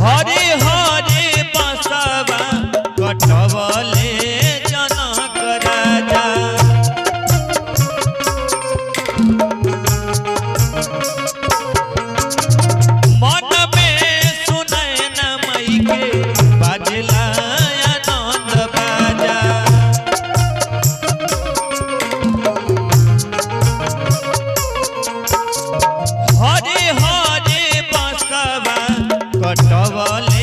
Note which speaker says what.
Speaker 1: हरे हरे बसवा कटवले जनक राजा। मन में सुनैन मई के बाजला आनंद बाजा। हरे हरे बसवा कटवले